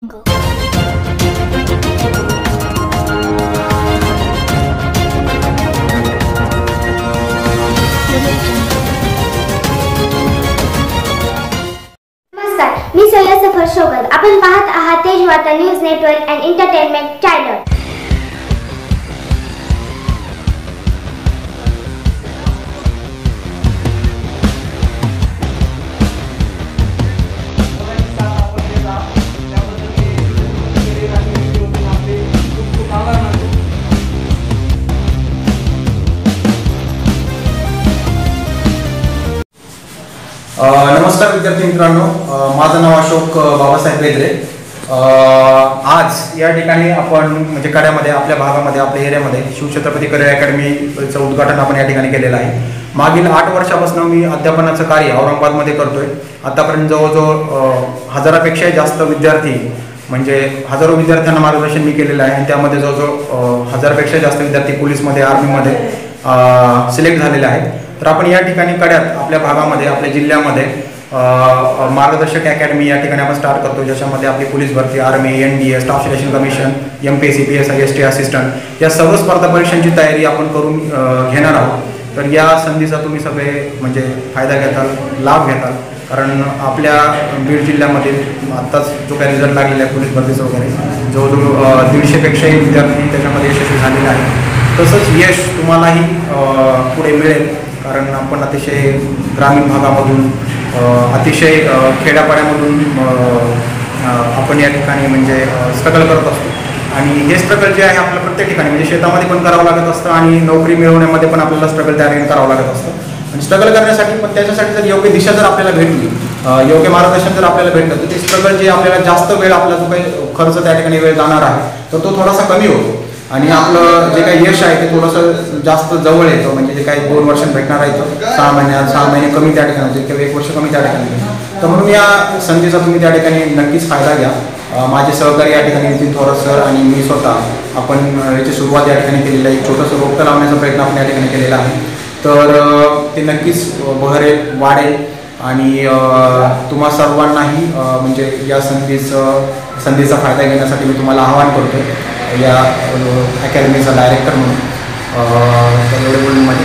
मी सय्यद सफर शोगत. आपण पाहत आहात तेज वार्ता news network and entertainment channel. नमस्कार विद्यार्थी मित्रांनो, माझं नाव अशोक बाबासाहेब बेद्रे. आज या ठिकाणी आपण म्हणजे कड्यामध्ये आपल्या भागामध्ये आपल्या एरियामध्ये शिवछत्रपती करिअर अकॅडमीचं उद्घाटन आपण या ठिकाणी केलेलं आहे. मागील 8 वर्षापासून मी अध्यापनाचं कार्य औरंगाबादमध्ये करतोय. आतापर्यंत जवळजवळ 1000पेक्षा जास्त विद्यार्थी म्हणजे हजारो विद्यार्थ्यांना मार्गदर्शन मी केलेलं आहे आणि त्यामध्ये जवळजवळ 1000पेक्षा जास्त विद्यार्थी पोलीसमध्ये आर्मीमध्ये सिलेक्ट झालेले आहेत. तर आपण या ठिकाणी कड्यात आपल्या भागामध्ये आपल्या जिल्ह्यामध्ये मार्गदर्शक अकॅडमी या ठिकाणी आपण स्टार्ट करतो, ज्याच्यामध्ये आपली पोलीस भरती, army, NDA, staff selection commission, MPSC, PSI, ST assistant या सर्व स्पर्धा परीक्षांची तयारी आपण करून घेणार आहोत. तर या संधीचा तुम्ही सगळे म्हणजे फायदा घेताल, लाभ घेताल, कारण आपल्या बीड जिल्ह्यामध्ये आत्ताच जो काही रिझल्ट लागलेला आहे पोलीस भरतीचा वगैरे जवळजवळ 150पेक्षाही विद्यार्थी त्याच्यामध्ये यशस्वी झालेले आहेत. तसंच यश तुम्हालाही पुढे मिळेल, कारण आपण अतिशय ग्रामीण भागामधून अतिशय खेड्यापाड्यामधून आपण या ठिकाणी म्हणजे स्ट्रगल करत असतो आणि हे स्ट्रगल जे आहे आपल्या प्रत्येक ठिकाणी म्हणजे शेतामध्ये पण करावं लागत असतं आणि नोकरी मिळवण्यामध्ये पण आपल्याला स्ट्रगल तयारी करावं लागत असतं. आणि स्ट्रगल करण्यासाठी पण त्याच्यासाठी जर योग्य दिशा जर आपल्याला भेटली, योग्य मार्गदर्शन जर आपल्याला भेटलं, तर ते स्ट्रगल जे आपल्याला जास्त वेळ आपला जो काही खर्च त्या ठिकाणी वेळ जाणार आहे तर तो थोडासा कमी होतो आणि आपलं जे काही यश आहे ते थोडंसं जास्त जवळ येतं. म्हणजे जे काही 2 वर्षांत भेटणार आहे तर 6 महिने कमी त्या ठिकाणी होते किंवा 1 वर्ष कमी त्या ठिकाणी. तर म्हणून या संधीचा तुम्ही त्या ठिकाणी नक्कीच फायदा घ्या. माझे सहकारी या ठिकाणी नितीन थोरात सर आणि मी स्वतः आपण याची सुरुवात या ठिकाणी केलेली आहे. एक छोटंसं रोपटं लावण्याचा प्रयत्न आपण या ठिकाणी केलेला आहे. तर ते नक्कीच बहरेल, वाढेल आणि तुम्हा सर्वांनाही म्हणजे या संधीचा फायदा घेण्यासाठी मी तुम्हाला आवाहन करतो या अकॅडमीचा डायरेक्टर म्हणून. तर एवढे बोलून माझी